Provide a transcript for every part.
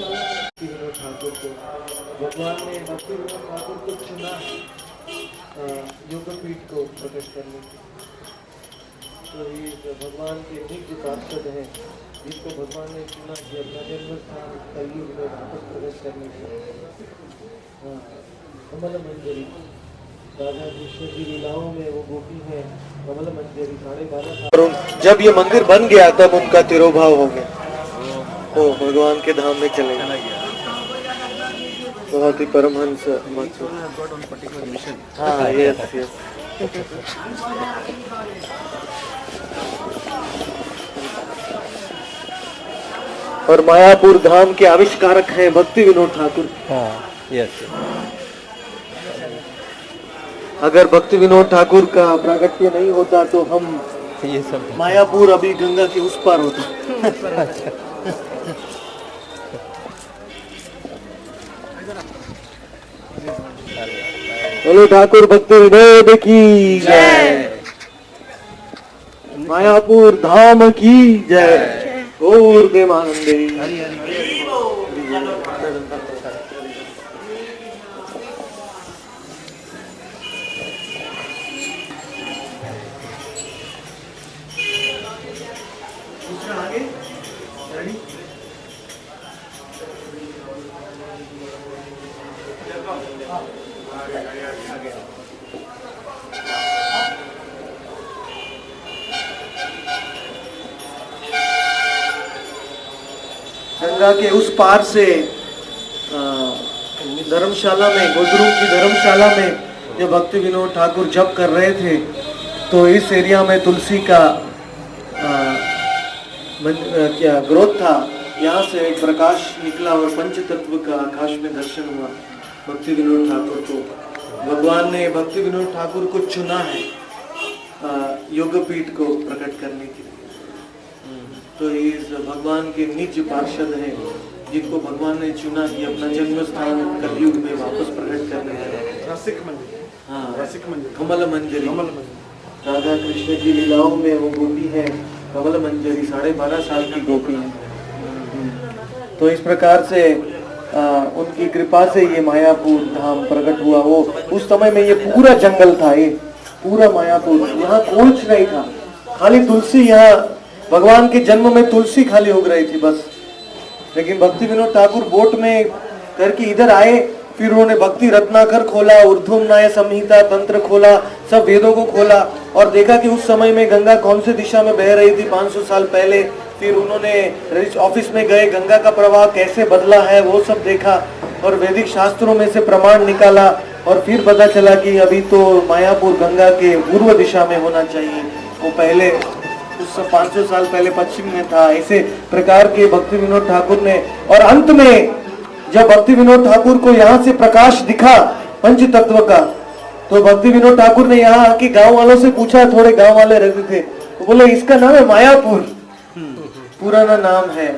विनोद ठाकुर को भगवान ने भक्ति विनोद ठाकुर को चुना योगपीठ को प्रकट करने के। तो ये भगवान के निज पार्षद हैं जिसको भगवान ने चुना कि अपना जन्म स्थान कलयुग में वापस प्रकट करने के। कमल मंजरी राधा कृष्ण की लीलाओं में वो गोपी है कमल मंजरी 12.5। जब ये मंदिर बन गया तब उनका तिरोभाव हो गया, तो भगवान के धाम में चले गए। बहुत ही परमहंस हाँ यस यस। और मायापुर धाम के आविष्कारक हैं भक्ति विनोद ठाकुर। हाँ यस। अगर भक्ति विनोद ठाकुर का प्राकट्य नहीं होता तो हम ये सब मायापुर अभी गंगा के उस पार होता। बोलो ठाकुर भक्ति विनोद की जय, मायापुर धाम की जय, गौर प्रेमानंदे। गंगा के उस पार से धर्मशाला में, गुजरू की धर्मशाला में जब भक्ति विनोद ठाकुर जप कर रहे थे तो इस एरिया में तुलसी का क्या ग्रोथ था। यहाँ से एक प्रकाश निकला और पंच तत्व का आकाश में दर्शन हुआ भक्ति विनोद ठाकुर को। भगवान ने भक्ति विनोद ठाकुर को चुना है योगपीठ को प्रकट करने के लिए। तो ये भगवान के निज पार्षद हैं जिनको भगवान ने चुना कि अपना जन्म स्थान कलयुग में वापस प्रकट करने का। रसिक मंजरी, हाँ रसिक मंजरी, कमल मंजरी। राधा कृष्ण की लीलाओं में वो गोपी है कमल मंजरी, 12.5 साल की गोपी है। तो इस प्रकार से उनकी कृपा से ये मायापुर धाम प्रकट हुआ। वो उस समय में ये पूरा जंगल था, ये पूरा मायापुर, यहाँ कुछ नहीं था, खाली तुलसी। यहाँ भगवान के जन्म में तुलसी खाली उग रही थी बस। लेकिन भक्ति विनोद ठाकुर बोट में करके इधर आए, फिर उन्होंने भक्ति रत्नाकर खोला, ऊर्ध्वम न्याय संहिता तंत्र खोला, सब वेदों को खोला और देखा कि उस समय में गंगा कौन से दिशा में बह रही थी 500 साल पहले। फिर उन्होंने रजिस्ट्री ऑफिस में गए, गंगा का प्रवाह कैसे बदला है वो सब देखा और वैदिक शास्त्रों में से प्रमाण निकाला और फिर पता चला कि अभी तो मायापुर गंगा के पूर्व दिशा में होना चाहिए, वो पहले उस 500 साल पहले पश्चिम में था। ऐसे प्रकार के भक्ति विनोद ठाकुर ने, और अंत में जब भक्ति विनोद ठाकुर को यहाँ से प्रकाश दिखा पंच तत्व का, तो भक्ति विनोद ठाकुर ने यहाँ आके गांव वालों से पूछा, थोड़े गांव वाले रहते थे, तो बोले इसका नाम है मायापुर, पुराना नाम है।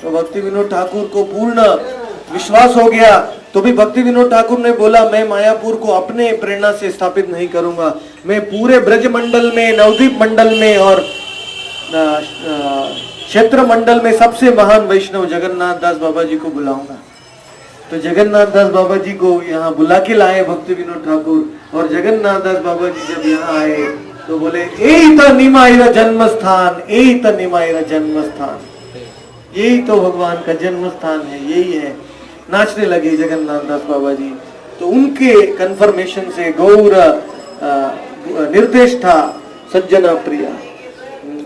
तो भक्ति विनोद ठाकुर को पूर्ण विश्वास हो गया। तो भी भक्ति विनोद ठाकुर ने बोला मैं मायापुर को अपने प्रेरणा से स्थापित नहीं करूंगा, मैं पूरे ब्रज मंडल में, नवद्वीप मंडल में और क्षेत्र मंडल में सबसे महान वैष्णव जगन्नाथ दास बाबा जी को बुलाऊंगा। तो जगन्नाथ दास बाबा जी को यहाँ बुला के लाए भक्ति विनोद ठाकुर, और जगन्नाथ दास बाबा जी जब यहाँ आए तो बोले यही तो निमाइरा जन्म स्थान, यही तो निमाइरा जन्म स्थान, यही तो भगवान का जन्म स्थान है, यही है। नाचने लगे जगन्नाथ दास बाबा जी। तो उनके कन्फर्मेशन से गौर निर्देश था सज्जन प्रिया,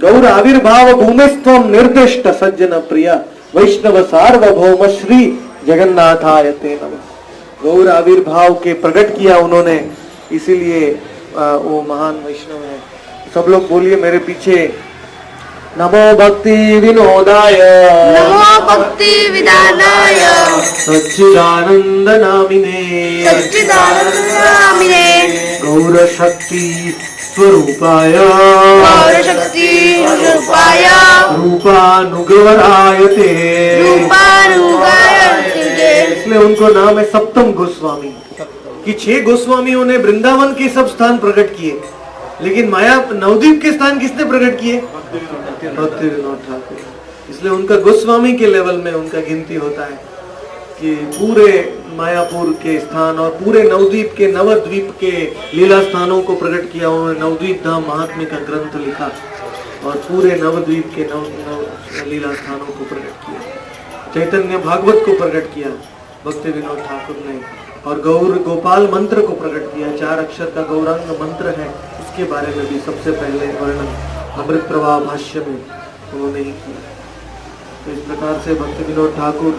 गौर आविर्भाव भूमिस्थम निर्दिष्ट सज्जन प्रिया, वैष्णव सार्वभौम श्री जगन्नाथायते नमः। गौर आविर्भाव के प्रकट किया उन्होंने, इसीलिए वो महान वैष्णव है। सब लोग बोलिए मेरे पीछे, नमो भक्ति विनोदाय, नमो भक्ति विदानाय, सच्चिदानंद नामिने, सच्चिदानंद नामिने, गौर शक्ति स्वरूपाय, गौर शक्ति स्वरूपाय, रूपानुगवरायते, रूपानुगवरायते। इसलिए उनको नाम है सप्तम गोस्वामी, कि 6 गोस्वामियों ने वृंदावन के सब स्थान प्रकट किए, लेकिन माया नवद्वीप के स्थान किसने प्रकट किए? भक्ति विनोद ठाकुर। इसलिए इसलिए उनका गोस्वामी के लेवल में उनका गिनती होता है कि पूरे मायापुर के स्थान और पूरे नवद्वीप के नवद्वीप के लीला स्थानों को प्रकट किया। उन्होंने नवद्वीप धाम महात्म्य का ग्रंथ लिखा और पूरे नवद्वीप के नव लीला स्थानों को प्रकट किया। चैतन्य भागवत को प्रकट किया भक्ति विनोद ठाकुर ने, और गौर गोपाल मंत्र को प्रकट किया। 4 अक्षर का गौरांग मंत्र है, इसके बारे में भी सबसे पहले वर्णन अमृत प्रवाह भाष्य में उन्होंने ही किया। तो इस प्रकार से भक्ति विनोद ठाकुर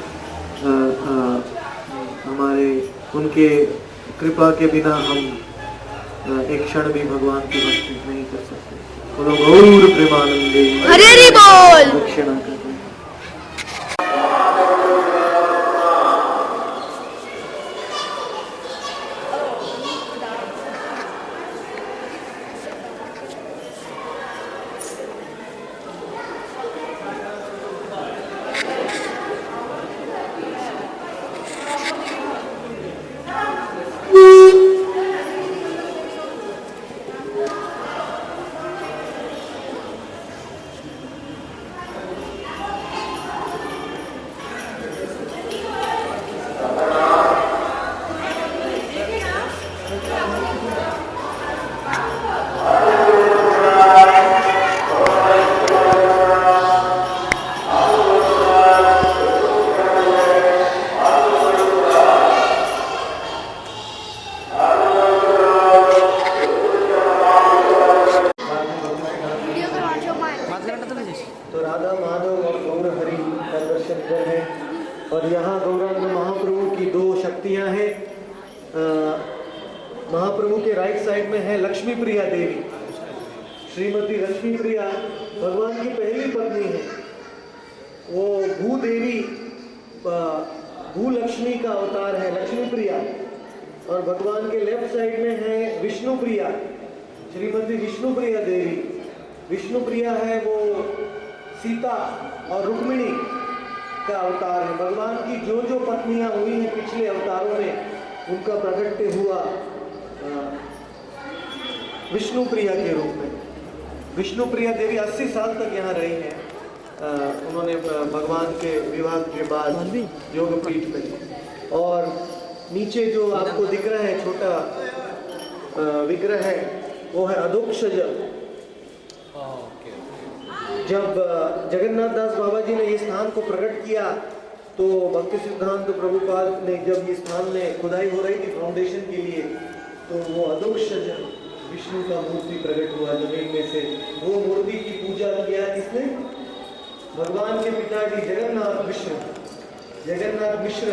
हमारे उनके कृपा के बिना हम एक क्षण भी भगवान की भक्ति नहीं कर सकते। बोलो गौर प्रेमानंदे हरि हरि बोल। दक्षिणा कर और यहाँ गौरांग महाप्रभु की 2 शक्तियां हैं। महाप्रभु के राइट साइड में है लक्ष्मी प्रिया देवी। श्रीमती लक्ष्मी प्रिया भगवान की पहली पत्नी है। वो भूदेवी भूलक्ष्मी का अवतार है लक्ष्मी प्रिया। और भगवान के लेफ्ट साइड में है विष्णु प्रिया, श्रीमती विष्णु प्रिया देवी। विष्णु प्रिया है वो सीता और रुक्मिणी का अवतार है। भगवान की जो जो पत्नियां हुई हैं पिछले अवतारों में, उनका प्रकट्य हुआ विष्णु प्रिया के रूप में। विष्णु प्रिया देवी 80 साल तक यहाँ रही हैं। उन्होंने भगवान के विवाह के बाद योगपीठ में। और नीचे जो आपको दिख रहा है छोटा विग्रह है, वो है अधोक्षज। जब जगन्नाथ दास बाबा जी ने इस स्थान को प्रकट किया तो भक्ति सिद्धांत प्रभुपाद ने, जब इस स्थान में खुदाई हो रही थी फाउंडेशन के लिए, तो वो अधोक्षज विष्णु का मूर्ति प्रकट हुआ जमीन में से। वो मूर्ति की पूजा किया किसने? भगवान के पिताजी जगन्नाथ मिश्र। जगन्नाथ मिश्र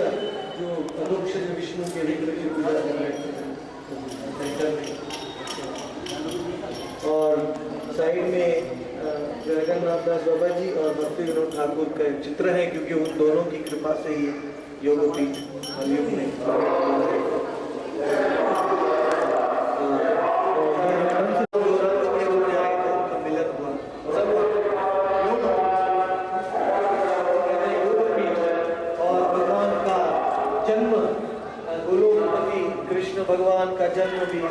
जो अधोक्षज विष्णु के विग्रह की पूजा कर रहे थे। और साइड में जगन्नाथ दास बाबा जी और भक्ति विनोद ठाकुर का चित्र है, क्योंकि उन दोनों की कृपा से ही योगपीठ कलयुग में मिलन हुआ। और भगवान का जन्म, गोलोकपति कृष्ण भगवान का जन्म भी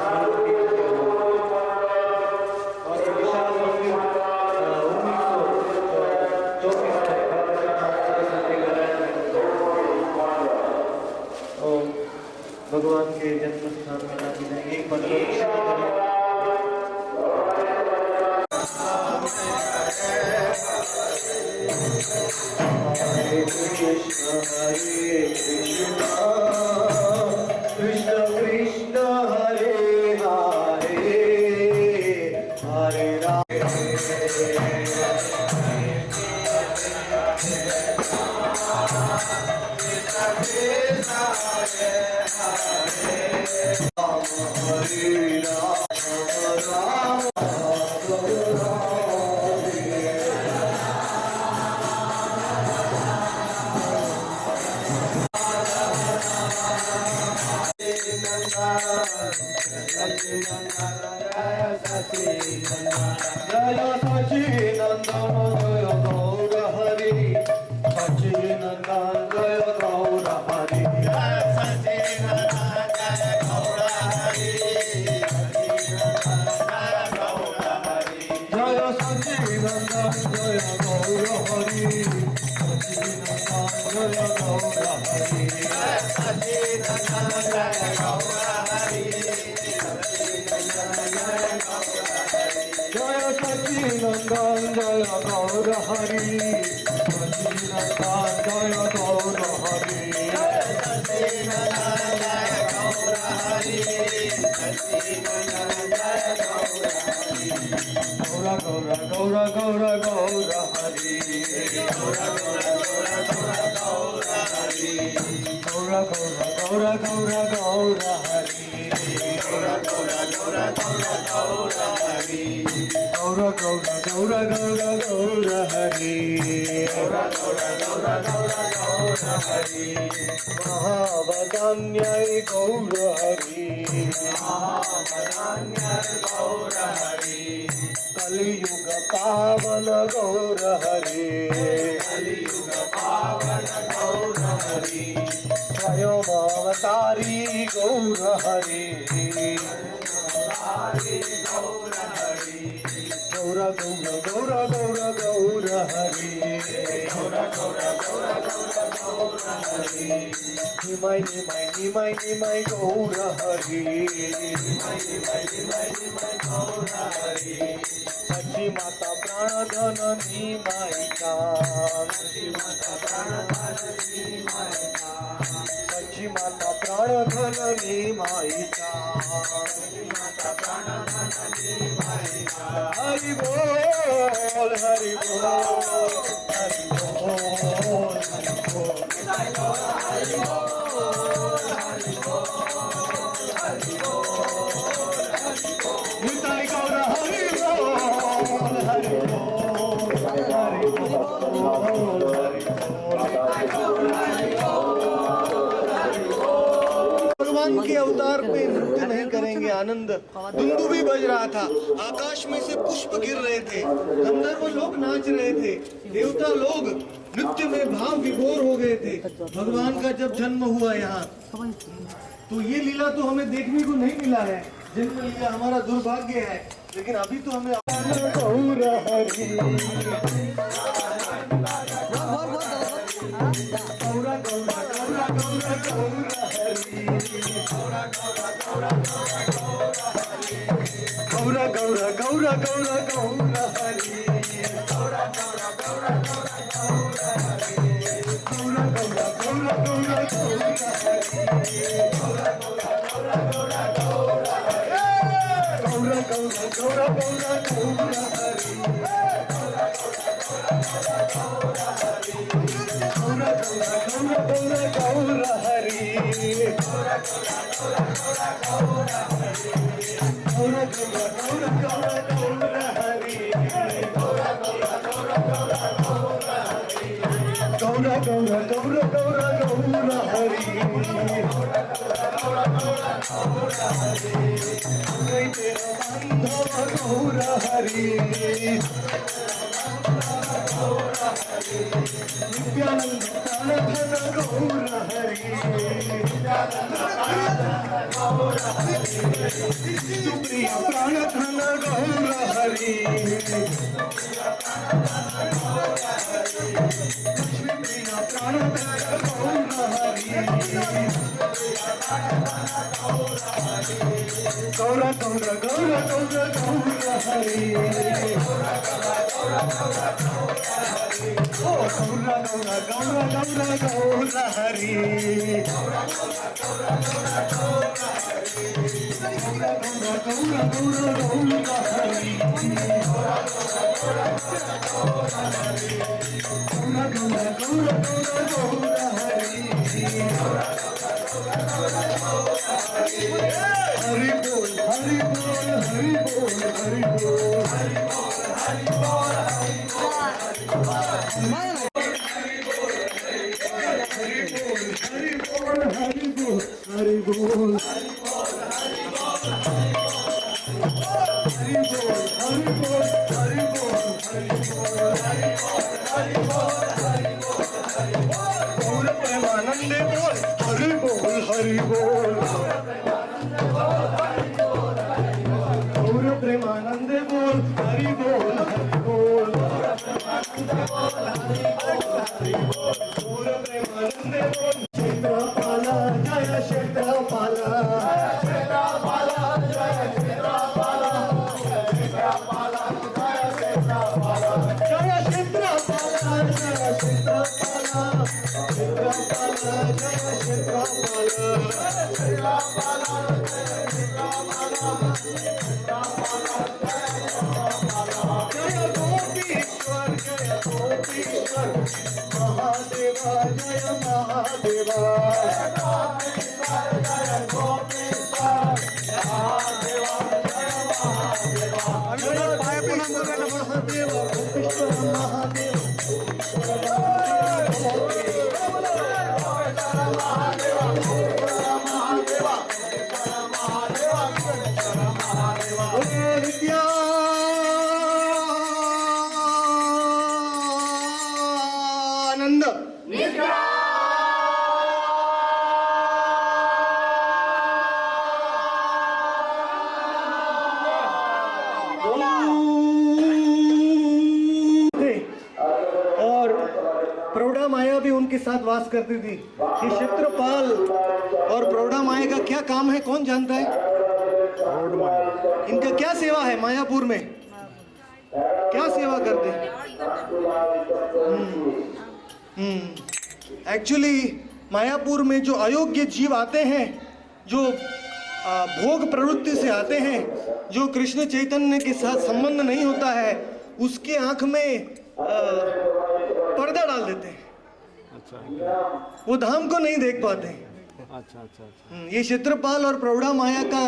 भगवान के जन्म स्थान में आदि जाएंगे। एक बार हरे कृष्ण कृष्ण कृष्ण हरे हरे, हरे Ram Jaya Sachinanda Jaya Gaura Hari महावदान्याय गौर हरि कलियुग पावन गौर हरि स्वयं अवतारी गौर हरि गौर गौर गौर गौर गौर हरि निमाय निमाय निमाय निमाय गौर हरि सची माता प्राणधन निमायिका सची माता प्राणधन निमायिका हरि बोल हरि बोल हरि बोल हरि बोल निताय गौर हरि बोल हरि बोल हरि बोल भगवान के अवतार पे नृत्य नहीं करेंगे आनंद दुंदु भी बज रहा था आकाश में से पुष्प गिर रहे थे गंधर्व लोग नाच रहे थे देवता लोग नृत्य में भाव विभोर हो गए थे भगवान का जब जन्म हुआ यहाँ तो ये लीला तो हमें देखने को नहीं मिला है जन्म लीला हमारा दुर्भाग्य है लेकिन अभी तो हमें गौर हरि गौरा गौरा गौरा गौरा गौरा हरि गौरा गौरा गौरा गौरा गौरा हरि गौरा गौरा गौरा गौरा गौरा हरि गौरा गौरा गौरा गौरा गौरा हरि गौरा गौरा गौरा गौरा गौरा हरि गौरा गौरा गौरा गौरा गौरा हरि गौरा गौरा गौरा गौरा गौरा हरि गौरा गौरा गौरा गौरा गौरा हरि गौरा गौरा गौरा गौरा गौरा हरि गौरा गौरा गौरा गौरा गौरा हरि गौरा हरि नित्यानंद प्राणधन गौर हरि सुप्रिय प्राणधन गौर हरि लक्ष्मीप्रिय प्राणधन गौर हरि गौर गौर गौर गौर गौर हरि गौरा गौरा गौरा गौरा गौरा हरि गौरा गौरा गौरा गौरा हरि गौरा गौरा गौरा गौरा गौरा हरि गौरा गौरा गौरा गौरा हरि गौरा गौरा गौरा गौरा गौरा हरि हरि बोल हरि बोल हरि बोल हरि बोल हरि बोल हरि बोल हरि बोल हरि बोल गौर प्रेमानंदे बोल हरि बोल हरि बोल गौर प्रेमानंदे बोल हरि बोल हरि बोल पूर्ण प्रेमानंदे बोल क्षेत्रपाला जय क्षेत्रपाला क्षेत्रपाला जय क्षेत्रपाला क्षेत्रपाला जय क्षेत्रपाला जय क्षेत्रपाला जय क्षेत्रपाला क्षेत्रपाला जय क्षेत्रपाला क्षेत्रपाला जय गोपीश्वर महादेवा जय महादेवा जय गोपीश्वर महादेवा जय महादेवा महादेवा गोपीश्वर महादेव नित्यानंद और प्रौढ़ा माया भी उनके साथ वास करती थी। ये क्षेत्रपाल और प्रौढ़ा माया का क्या काम है, कौन जानता है? इनका क्या सेवा है मायापुर में, क्या सेवा करते हैं? एक्चुअली मायापुर में जो अयोग्य जीव आते हैं, जो भोग प्रवृत्ति से आते हैं, जो कृष्ण चैतन्य के साथ संबंध नहीं होता है, उसके आंख में पर्दा डाल देते हैं। अच्छा, वो धाम को नहीं देख पाते। अच्छा। ये क्षेत्रपाल और प्रौढ़ा माया का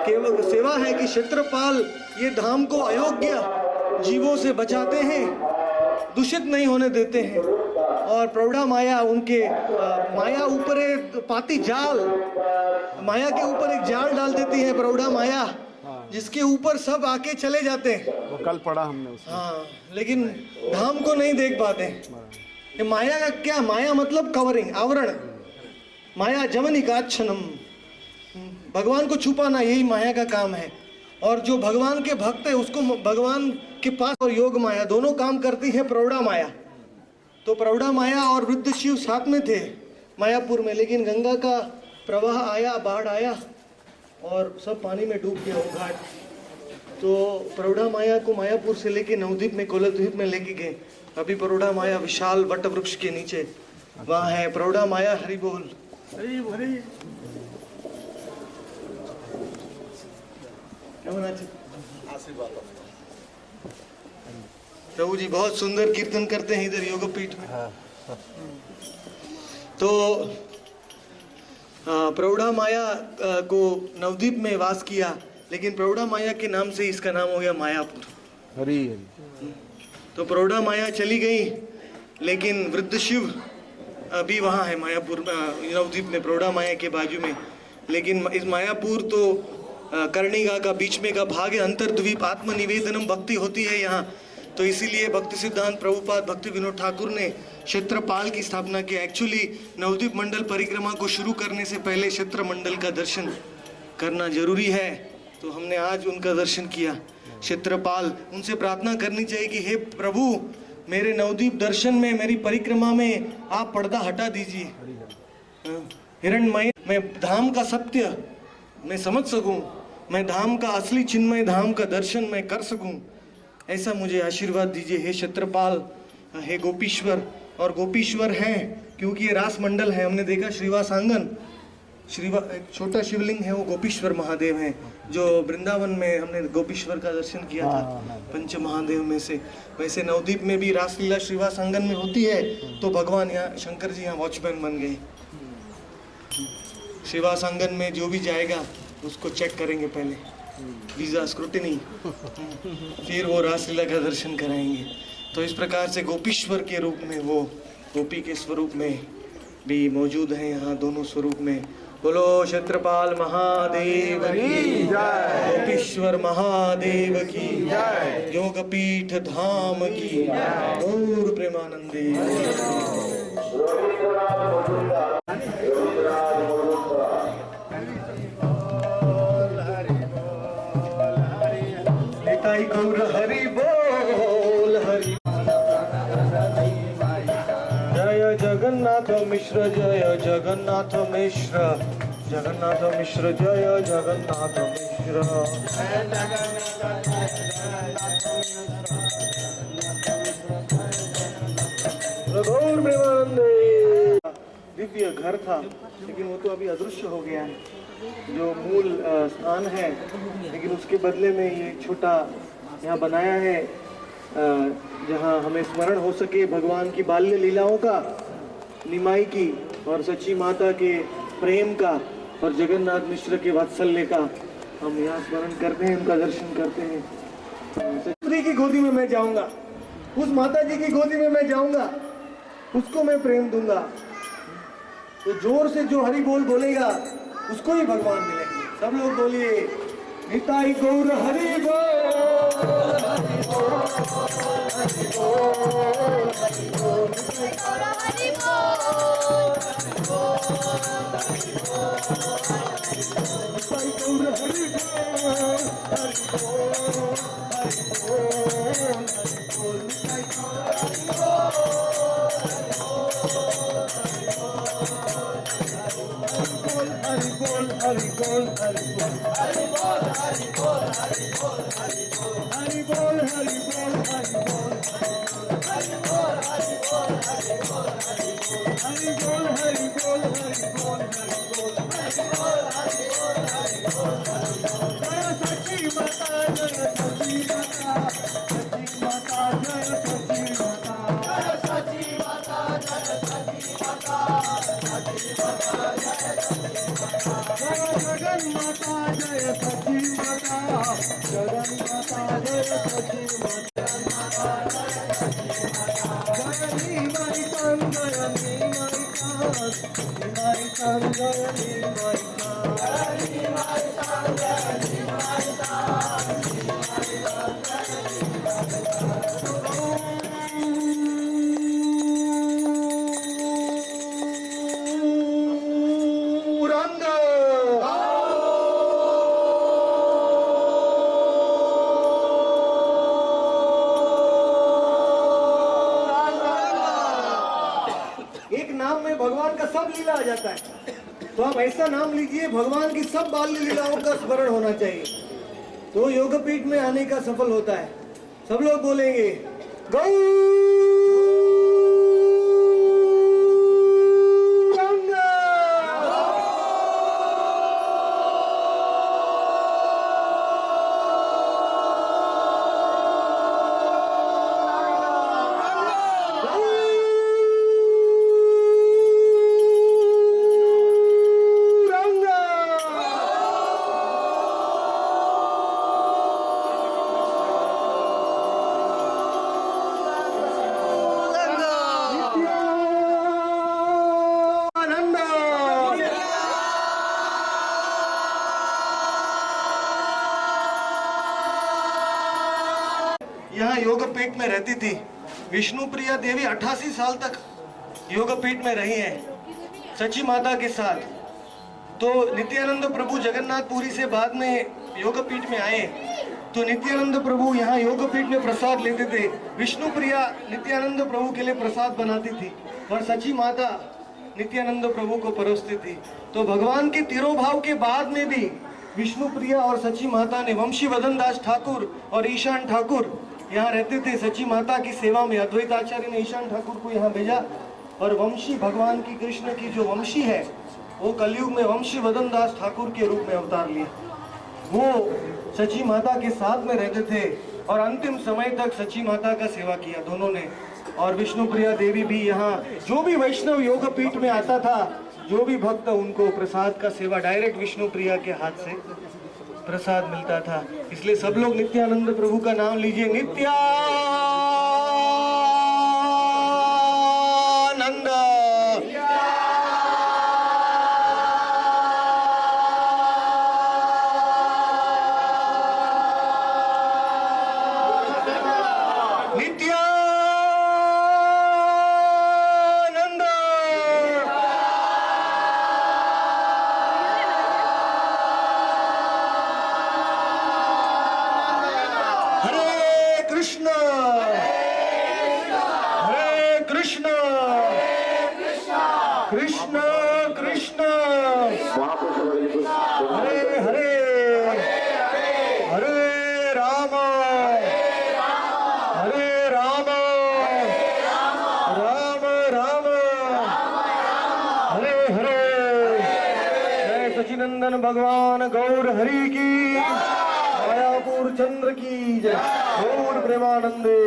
केवल सेवा है कि क्षेत्रपाल ये धाम को अयोग्य जीवों से बचाते हैं, दूषित नहीं होने देते हैं। और प्रौढ़ा माया उनके माया ऊपर एक पाती जाल, माया के ऊपर एक जाल डाल देती है प्रौढ़ा माया, जिसके ऊपर सब आके चले जाते हैं। वो कल पढ़ा हमने उसमें। हाँ, लेकिन धाम को नहीं देख पाते। ये माया का क्या, माया मतलब कवरिंग, आवरण। माया जवनिकाच्छनम, भगवान को छुपाना, यही माया का काम है। और जो भगवान के भक्त है उसको भगवान के पास, और योग माया दोनों काम करती है प्रौढ़ा माया। तो प्रौढ़ा माया और वृद्ध शिव साथ में थे मायापुर में, लेकिन गंगा का प्रवाह आया, बाढ़ आया और सब पानी में डूब गया वो घाट। तो प्रौढ़ा माया को मायापुर से लेके नवद्वीप में, कोलद्वीप में लेके गए। अभी प्रौढ़ा माया विशाल वट वृक्ष के नीचे वहाँ है प्रौढ़ा माया। हरि बोल, हरि हरि। प्रभु जी बहुत सुंदर कीर्तन करते हैं इधर योगपीठ में। तो प्रौढ़ा माया को नवद्वीप में वास किया, लेकिन प्रौढ़ा माया के नाम से इसका नाम हो गया मायापुर। हरी। तो प्रौढ़ा माया चली गई, लेकिन वृद्ध शिव अभी वहाँ है मायापुर नवद्वीप में, प्रौढ़ा माया के बाजू में। लेकिन इस मायापुर तो कर्णिका का बीच में का भाग है, अंतर्द्वीप, आत्मनिवेदनम भक्ति होती है यहाँ। तो इसीलिए भक्ति सिद्धांत प्रभुपाद भक्ति विनोद ठाकुर ने क्षेत्रपाल की स्थापना की। एक्चुअली नवद्वीप मंडल परिक्रमा को शुरू करने से पहले क्षेत्र मंडल का दर्शन करना जरूरी है, तो हमने आज उनका दर्शन किया। क्षेत्रपाल, उनसे प्रार्थना करनी चाहिए कि हे प्रभु, मेरे नवद्वीप दर्शन में, मेरी परिक्रमा में आप पर्दा हटा दीजिए। हिरण्मय, मैं धाम का सत्य मैं समझ सकूं, मैं धाम का असली चिन्मय धाम का दर्शन मैं कर सकूं, ऐसा मुझे आशीर्वाद दीजिए हे क्षेत्रपाल, हे गोपीश्वर। और गोपीश्वर हैं क्योंकि ये रास मंडल है। हमने देखा श्रीवास आंगन, एक छोटा शिवलिंग है, वो गोपीश्वर महादेव हैं। जो वृंदावन में हमने गोपीश्वर का दर्शन किया था, पंच महादेव में से। वैसे नवद्वीप में भी रासलीला श्रीवास आंगन में होती है, तो भगवान यहाँ शंकर जी यहाँ वॉचमैन बन गए। श्रीवास आंगन में जो भी जाएगा उसको चेक करेंगे पहले, वीजा स्क्रूटिनी, फिर वो रासलीला का दर्शन कराएंगे। तो इस प्रकार से गोपीश्वर के रूप में, वो गोपी के स्वरूप में भी मौजूद हैं यहाँ दोनों स्वरूप में। बोलो क्षेत्रपाल महादेव की जय, गोपीश्वर महादेव की जय, योगपीठ धाम की गौर प्रेमानंदे। निताई गौर हरि बोल, हरि जय जगन्नाथ मिश्र जय जगन्नाथ मिश्र जगन्नाथ मिश्र जय जगन्नाथ मिश्र गौर प्रेमानंदे। दिव्य घर था लेकिन वो तो अभी अदृश्य हो गया है, जो मूल स्थान है, लेकिन उसके बदले में ये छोटा यहाँ बनाया है जहाँ हमें स्मरण हो सके भगवान की बाल्य लीलाओं का, निमाई की और सच्ची माता के प्रेम का और जगन्नाथ मिश्र के वात्सल्य का हम यहाँ स्मरण करते हैं, उनका दर्शन करते हैं। सच्ची की गोदी में मैं जाऊंगा, उस माता जी की गोदी में मैं जाऊंगा, उसको मैं प्रेम दूंगा। तो जोर से जो हरि बोल बोलेगा उसको ही भगवान मिलेंगे। सब लोग बोलिए निताई गौर हरि भगवान का सब लीला आ जाता है। तो आप ऐसा नाम लीजिए भगवान की सब बाल्य लीलाओं का स्मरण होना चाहिए, तो योगपीठ में आने का सफल होता है। सब लोग बोलेंगे यहाँ योगपीठ में रहती थी विष्णु प्रिया देवी। 88 साल तक योगपीठ में रही हैं सच्ची माता के साथ। तो नित्यानंद प्रभु जगन्नाथपुरी से बाद में योगपीठ में आए, तो नित्यानंद प्रभु यहाँ योगपीठ में प्रसाद लेते थे। विष्णु प्रिया नित्यानंद प्रभु के लिए प्रसाद बनाती थी और सच्ची माता नित्यानंद प्रभु को परोसती थी। तो भगवान के तिरोभाव के बाद में भी विष्णु प्रिया और सच्ची माता ने वंशी वदन दास ठाकुर और ईशान ठाकुर यहाँ रहते थे सच्ची माता की सेवा में। अद्वैत आचार्य ने ईशान ठाकुर को यहाँ भेजा और वंशी भगवान की कृष्ण की जो वंशी है वो कलयुग में वंशी वदन दास ठाकुर के रूप में अवतार लिए। वो सच्ची माता के साथ में रहते थे और अंतिम समय तक सच्ची माता का सेवा किया दोनों ने। और विष्णु प्रिया देवी भी यहाँ, जो भी वैष्णव योगपीठ में आता था, जो भी भक्त, उनको प्रसाद का सेवा डायरेक्ट विष्णु प्रिया के हाथ से प्रसाद मिलता था। इसलिए सब लोग नित्यानंद प्रभु का नाम लीजिए, नित्यानंद। कृष्ण कृष्ण कृष्ण हरे हरे हरे राम राम राम हरे हरे। जय सचिनंदन भगवान गौर हरि की, मायापुर चंद्र की जय, गौर प्रेमानंदे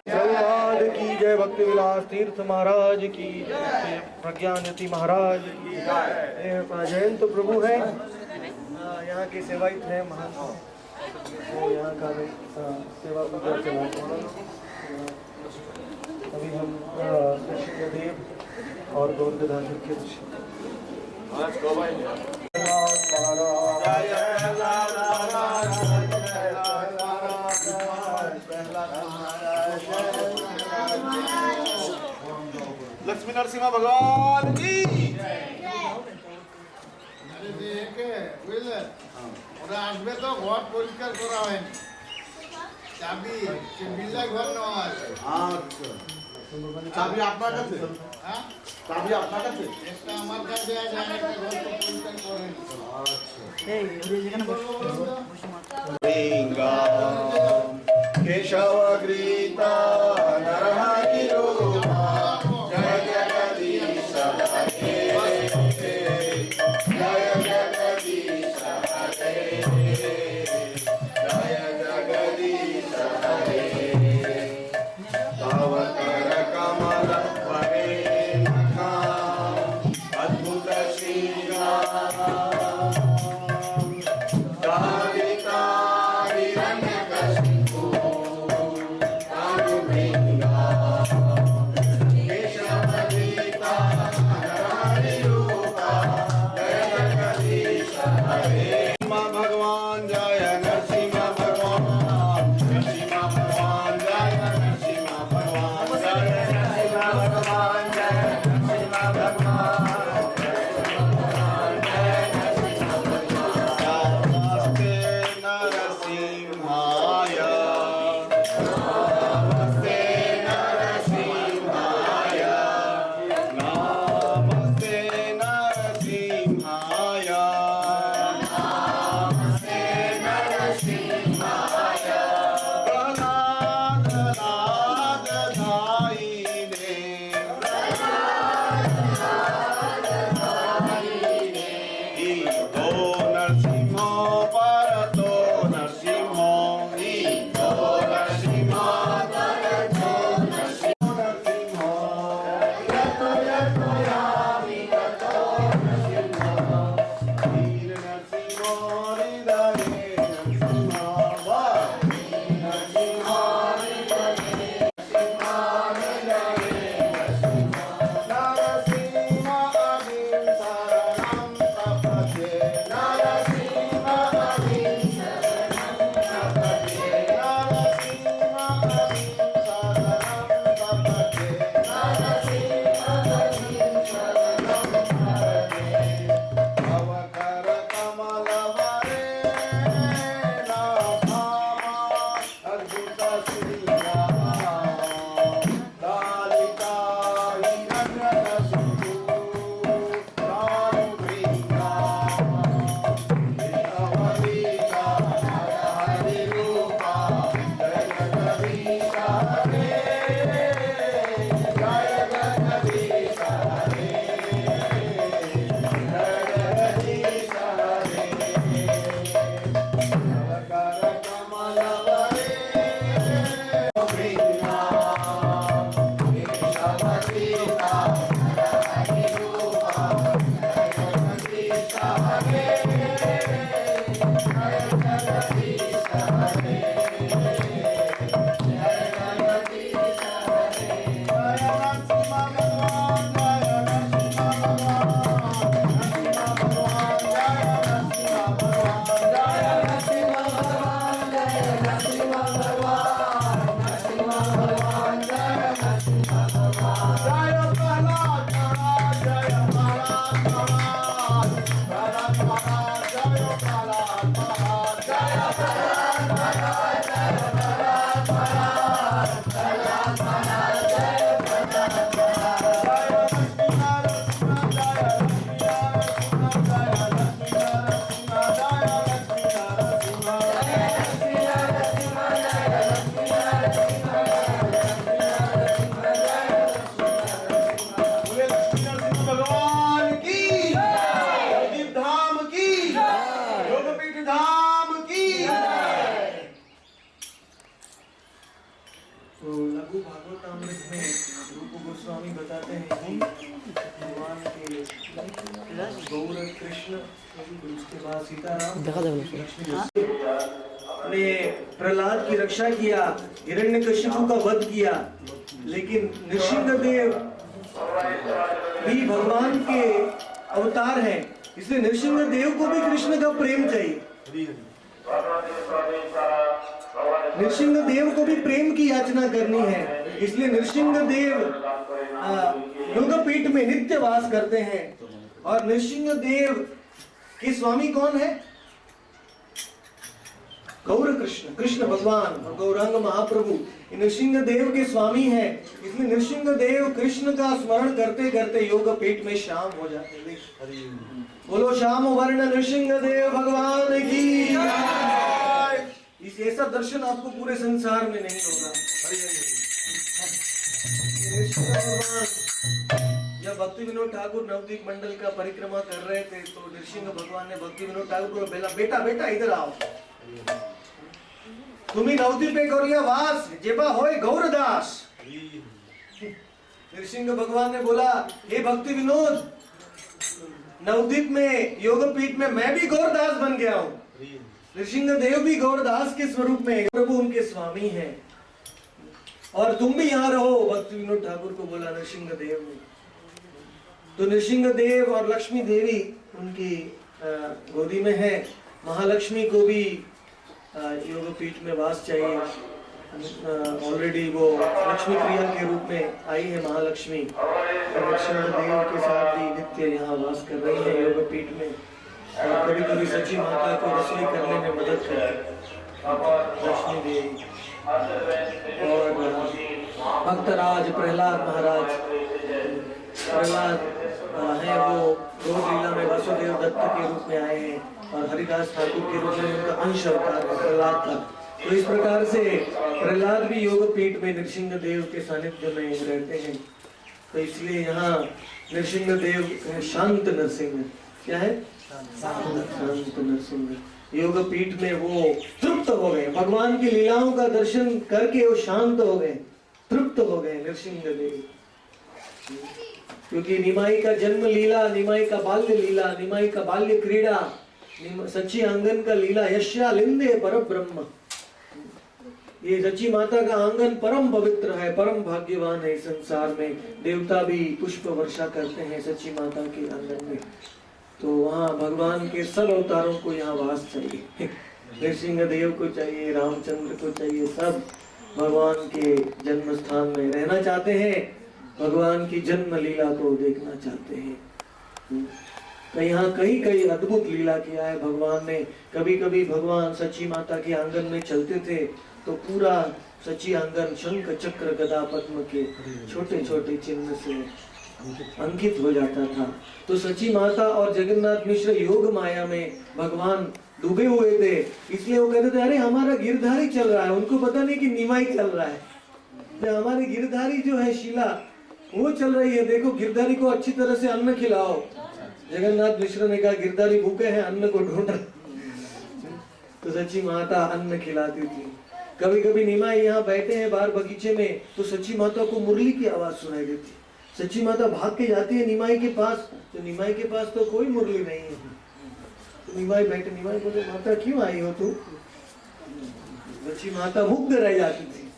प्रभुपाद की जय, भक्ति विलास तीर्थ महाराज की जय, प्रज्ञानति महाराज की जय। जयंत प्रभु है, यहाँ के सेवायत है महान, तो यहाँ का सेवा पूजा चलाते हैं। अभी हम देव और गौर गदाधर के दर्शन लक्ष्मी नरसिंह भगवान की। আসবে তো ঘর পরিষ্কার করা হয়নি, চাবি বিল্লা ঘর নেওয়া আছে। আচ্ছা, চাবি আপনার কাছে? হ্যাঁ, চাবি আপনার কাছে? একটা আমার কাছে আছে, আরেকটা ঘর তো পরিষ্কার করেনি। केशव गीता नरहरि रूपा जय जगदीश हरे, जय जगदीश हरे, जय जगदीश हरे। तव कर कमल परे नखा अद्भुत श्रीराम, दारिका हिरण्यकशिपु कारुणिका गोस्वामी बताते हैं कि भगवान के गौर कृष्ण, उसके बाद सीताराम ने प्रहलाद की रक्षा किया, हिरण्यकशिपु का वध किया, लेकिन नृसिंहदेव भी भगवान के अवतार हैं, इसलिए नृसिंहदेव को भी कृष्ण का प्रेम चाहिए। नृसिंहदेव को भी प्रेम की याचना करनी है, इसलिए नृसिंहदेव योगपीठ में नित्य वास करते हैं। और नृसिंहदेव के स्वामी कौन है? गौर कृष्ण, कृष्ण भगवान और गौरांग महाप्रभु नृसिंहदेव के स्वामी हैं, इसलिए नृसिंहदेव कृष्ण का स्मरण करते करते योगपीठ में शाम हो जाते हैं। बोलो श्याम वर्ण नृसिंहदेव भगवान की। इस ऐसा दर्शन आपको पूरे संसार में नहीं होगा। जब भक्ति विनोद ठाकुर नवदीप मंडल का परिक्रमा कर रहे थे तो नृसिंह भगवान ने भक्ति विनोद ठाकुर को बोला, बेटा बेटा इधर आओ, तुम्ही नवदीपे करिया वास जेबा होय गौरदास। नृसिंह भगवान ने बोला, हे भक्ति विनोद, नवदीप में योगपीठ में मैं भी गौरदास बन गया हूँ। नृसिंहदेव भी गौरदास के स्वरूप में प्रभु उनके स्वामी हैं, और तुम भी यहाँ रहो, भक्ति विनोद ठाकुर को बोला नृसिंहदेव ने। तो नृसिंहदेव और लक्ष्मी देवी उनकी गोदी में है। महालक्ष्मी को भी योगपीठ में वास चाहिए। ऑलरेडी वो लक्ष्मी प्रिया के रूप में आई है महालक्ष्मी, दक्षिण देव के साथ भी नित्य यहाँ वास कर रही है योगपीठ में। और कभी कभी सची माता को रसोई करने में मदद करती लक्ष्मी देवी। और भक्तराज प्रहलाद महाराज, प्रहलाद है वो रोज लीला में वासुदेव दत्त के रूप में आए हैं, और हरिदास ठाकुर के रूप में उनका अंश अवतार है प्रहलाद का। तो इस प्रकार से प्रहलाद भी योगपीठ में नृसिंहदेव के सानिध्य में रहते हैं। तो इसलिए यहाँ नृसिंहदेव शांत नरसिंह, क्या है? शांत नरसिंह। योगपीठ में वो तृप्त हो गए, भगवान की लीलाओं का दर्शन करके वो शांत हो गए, तृप्त हो गए नृसिंहदेव। क्योंकि निमाई का जन्म लीला, निमाई का बाल्य लीला, निमाई का बाल्य क्रीड़ा, सच्ची आंगन का लीला, यश्या लिंदे परम ब्रह्म। ये सच्ची माता का आंगन परम पवित्र है, परम भाग्यवान है। संसार में देवता भी पुष्प वर्षा करते हैं सच्ची माता के आंगन में। तो वहाँ भगवान के सब अवतारों को यहाँ वास चाहिए। नृसिंहदेव को चाहिए, रामचंद्र को चाहिए, सब भगवान के जन्म स्थान में रहना चाहते हैं, भगवान की जन्म लीला को देखना चाहते हैं। यहाँ कई अद्भुत लीला किया है भगवान ने। कभी कभी भगवान सच्ची माता के आंगन में चलते थे तो पूरा सच्ची आंगन शंख चक्र गदा पद्म के छोटे छोटे चिन्ह से अंकित हो जाता था। तो सच्ची माता और जगन्नाथ मिश्र योग माया में भगवान डूबे हुए थे, इसलिए वो कहते थे, अरे हमारा गिरधारी चल रहा है। उनको पता नहीं कि निमाई चल रहा है, तो हमारी गिरधारी जो है शीला वो चल रही है, देखो गिरधारी को अच्छी तरह से अन्न खिलाओ। जगन्नाथ मिश्र ने कहा, गिरधारी भूखे हैं, अन्न को ढूंढ रहे। तो सच्ची माता अन्न खिलाती थी। कभी कभी निमाई यहाँ बैठे हैं बाहर बगीचे में, तो सच्ची माता को मुरली की आवाज सुनाई देती। सच्ची माता भाग के जाती है निमाई के पास, तो निमाई के पास तो कोई मुरली नहीं है। तो निमाई बैठे, निमाई बोले, माता क्यों आई हो तू? सच्ची माता मुग्ध रह जाती थी।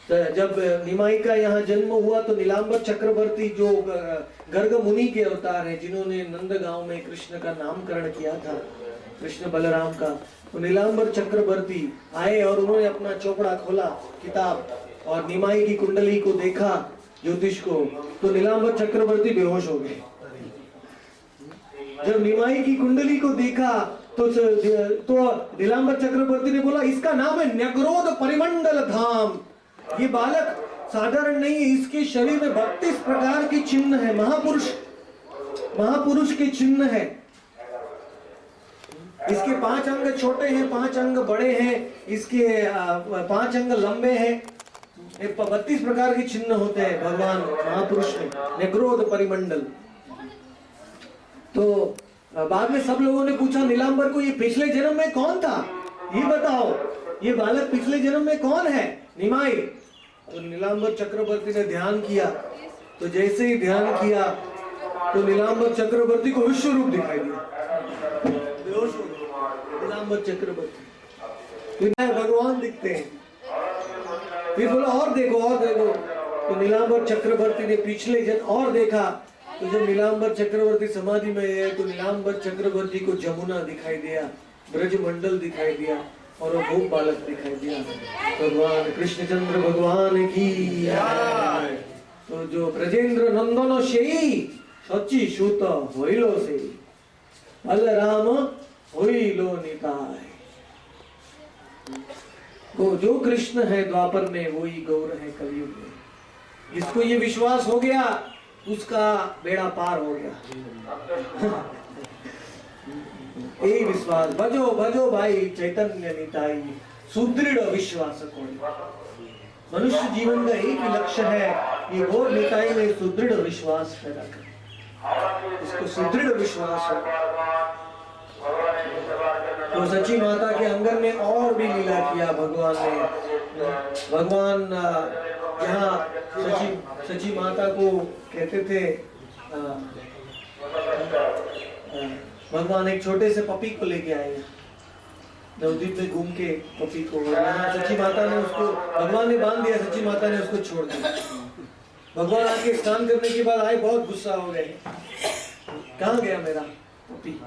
जब निमाई का यहाँ जन्म हुआ तो नीलांबर चक्रवर्ती जो गर्ग मुनि के अवतार हैं, जिन्होंने नंदगांव में कृष्ण का नामकरण किया था, कृष्ण बलराम का, तो नीलांबर चक्रवर्ती आए और उन्होंने अपना चोपड़ा खोला किताब और निमाई की कुंडली को देखा, ज्योतिष को, तो नीलांबर चक्रवर्ती बेहोश हो गए। जब निमाई की कुंडली को देखा तो नीलांबर चक्रवर्ती ने बोला, इसका नाम है न्यग्रोध परिमंडल धाम। ये बालक साधारण नहीं है, इसके शरीर में 32 प्रकार के चिन्ह है, महापुरुष के चिन्ह है। इसके 5 अंग छोटे हैं, 5 अंग बड़े हैं, इसके 5 अंग लंबे हैं। 32 प्रकार के चिन्ह होते हैं भगवान महापुरुष में, न्यग्रोध परिमंडल। तो बाद में सब लोगों ने पूछा नीलांबर को, ये पिछले जन्म में कौन था, ये बताओ, ये बालक पिछले जन्म में कौन है? निमाई। तो नीलांबर चक्रवर्ती ने ध्यान किया, तो जैसे ही ध्यान किया तो नीलांबर चक्रवर्ती को विश्व रूप दिखाई दिया, बेहोश हो गए नीलांबर चक्रवर्ती। फिर भगवान दिखते हैं, फिर बोला और देखो और देखो, तो नीलांबर चक्रवर्ती ने पिछले जन और देखा, तो जब नीलांबर चक्रवर्ती समाधि में है तो नीलांबर चक्रवर्ती को जमुना दिखाई दिया, ब्रजमंडल दिखाई दिया और वो गोप बालक दिखाई दिया। भगवान कृष्णचंद्र भगवान की जय। तो जो ब्रजेंद्र नंदन शेई सच्ची सूत होइलो से बलराम होइलो निताय। वो जो कृष्ण है द्वापर में वही गौर है कलयुग में। जिसको ये विश्वास हो गया उसका बेड़ा पार हो गया। यही विश्वास, भजो भजो भाई चैतन्य निताई, सुदृढ़ विश्वास को। मनुष्य जीवन का एक ही लक्ष्य है कि वो निताई में सुदृढ़ विश्वास पैदा करे, इसको सुदृढ़ विश्वास हो। तो सची माता के अंगन में और भी लीला किया भगवान ने। भगवान यहाँ सची माता को कहते थे, भगवान एक छोटे से पपी को लेके आए नवद्वीप में घूम के पपी को, यहाँ सची माता ने उसको, भगवान ने बांध दिया, सची माता ने उसको छोड़ दिया। भगवान आके स्नान करने के बाद आए, बहुत गुस्सा हो गए, कहाँ गया मेरा पपी।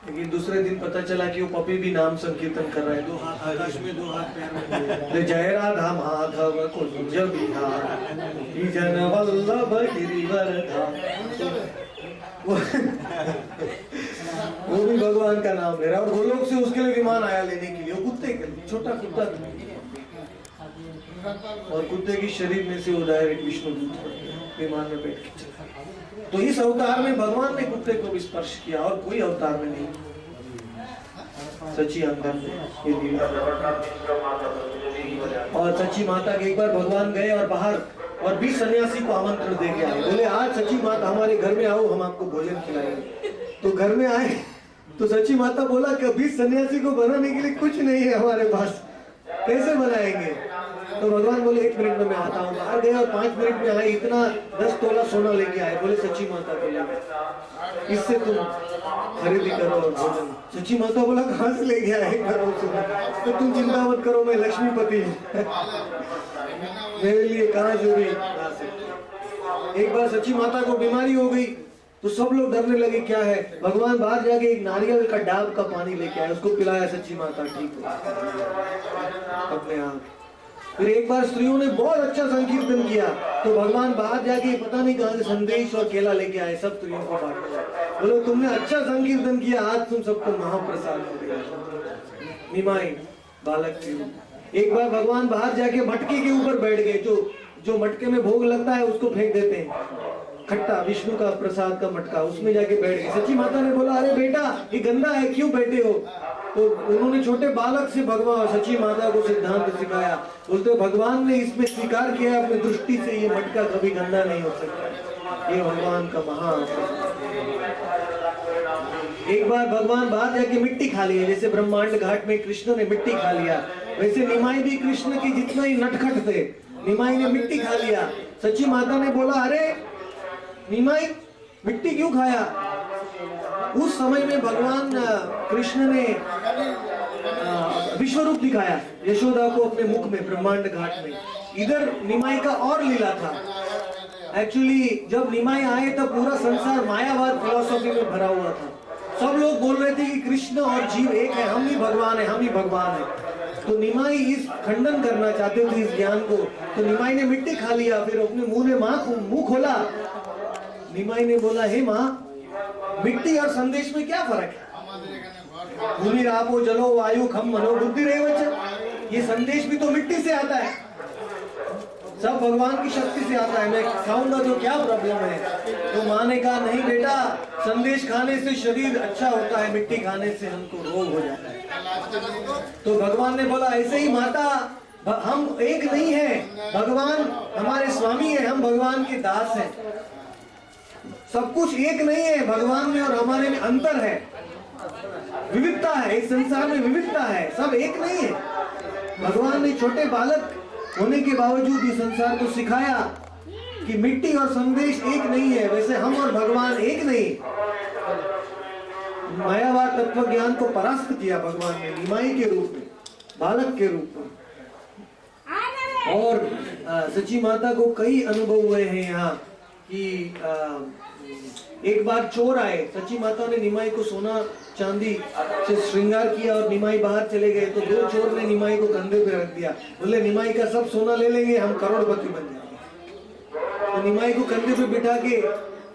लेकिन दूसरे दिन पता चला कि वो पपी भी नाम संकीर्तन कर रहा है, 2 हाथ आकाश में 2 हाथ पैर में, जय राधा माधव कुंज बिहार जन वल्लभ गिरिवरधाम। वो भी भगवान का नाम ले रहा है। और गोलोक से उसके लिए विमान आया लेने के लिए, वो कुत्ते के लिए, छोटा कुत्ता था, और कुत्ते की शरीर में से वो डायरेक्ट विष्णु दूत विमान में बैठ के चला। तो इस अवतार में भगवान ने कुत्ते को भी स्पर्श किया और कोई अवतार में नहीं। सची अंगन में ये लीला। और सची माता के एक बार भगवान गए और बाहर, और 20 सन्यासी को आमंत्रण दे के आए, बोले आज सची माता हमारे घर में आओ, हम आपको भोजन खिलाएंगे। तो घर में आए तो सची माता बोला कि 20 सन्यासी को बनाने के लिए कुछ नहीं है हमारे पास, कैसे बनाएंगे। तो भगवान बोले 1 मिनट में मैं आता हूँ। बाहर गए और 5 मिनट में आए, इतना 10 तोला सोना लेके आए। बोले सची माता को ले, इससे तुम खरीदी करो और भोजन। सची माता बोला कहाँ से ले गया है करोड़ सोना, तो तुम चिंता मत करो, मैं लक्ष्मीपति मेरे लिए कहाँ जोड़ी। एक बार सची माता को बीमारी हो गई तो सब लोग डरने लगे, क्या है। भगवान बाहर जाके एक नारियल का डाब का पानी लेके आए, उसको पिलाया, सची माता ठीक हो अपने आप। फिर एक बार स्त्रियों ने बहुत अच्छा संकीर्तन किया तो भगवान बाहर जाके पता नहीं कहां से संदेश और केला लेके आए, सब स्त्रियों को बांटे। बोलो तुमने अच्छा संकीर्तन किया, आज तुम सबको महाप्रसाद हो गया। निमाई बालक की। एक बार भगवान बाहर जाके मटके के ऊपर बैठ गए, जो मटके में भोग लगता है उसको फेंक देते हैं, खट्टा विष्णु का प्रसाद का मटका, उसमें जाके बैठ गए। सची माता ने बोला अरे बेटा ये गंदा है, क्यों बैठे हो। तो उन्होंने छोटे बालक से भगवान सची माता को सिद्धांत सिखाया। बोलते भगवान ने इसमें स्वीकार किया अपनी दृष्टि से, ये मटका कभी गंदा नहीं हो सकता, ये भगवान का महान। एक बार भगवान बाहर जाके मिट्टी खा लिया, जैसे ब्रह्मांड घाट में कृष्ण ने मिट्टी खा लिया, वैसे निमाई भी कृष्ण की जितना ही नटखट थे, निमाई ने मिट्टी खा लिया। सची माता ने बोला अरे निमाई मिट्टी क्यों खाया। उस समय में भगवान कृष्ण ने विश्व रूप दिखाया यशोदा को अपने मुख में, ब्रह्मांड घाट में। इधर निमाई का और लीला था। एक्चुअली जब निमाई आए तब पूरा संसार मायावाद फिलॉसफी में भरा हुआ था। सब लोग बोल रहे थे कि कृष्ण और जीव एक है, हम ही भगवान है, हम ही भगवान है। तो निमाई इस खंडन करना चाहते थे इस ज्ञान को, तो निमाई ने मिट्टी खा लिया। फिर अपने मुंह में मुंह खोला, निमाई ने बोला हे माँ, मिट्टी और संदेश में क्या फर्क है। भूमि रापो जलो वायु खम मनो बुद्धि रेवच, ये संदेश भी तो मिट्टी से आता है, सब भगवान की शक्ति से आता है, मैं खाऊंगा तो क्या प्रॉब्लम है। तो माँ ने कहा नहीं बेटा, संदेश खाने से शरीर अच्छा होता है, मिट्टी खाने से हमको रोग हो जाता है। तो भगवान ने बोला ऐसे ही माता, हम एक नहीं है, भगवान हमारे स्वामी है, हम भगवान के दास हैं। सब कुछ एक नहीं है, भगवान में और हमारे में अंतर है, विविधता है, इस संसार में विविधता है, सब एक नहीं है। भगवान ने छोटे बालक होने के बावजूद ये संसार को सिखाया कि मिट्टी और संदेश एक नहीं है, वैसे हम और भगवान एक नहीं। मायावाद तत्व ज्ञान को परास्त किया भगवान ने निमाई के रूप में, बालक के रूप में। और सची माता को कई अनुभव हुए हैं यहाँ कि एक बार चोर आए, सची माता ने निमाई को सोना चांदी से श्रृंगार किया और निमाई बाहर चले गए तो दो चोर ने निमाई को कंधे पे रख दिया, बोले निमाई का सब सोना ले लेंगे, हम करोड़पति बन जाएंगे। तो निमाई को कंधे पे बिठा के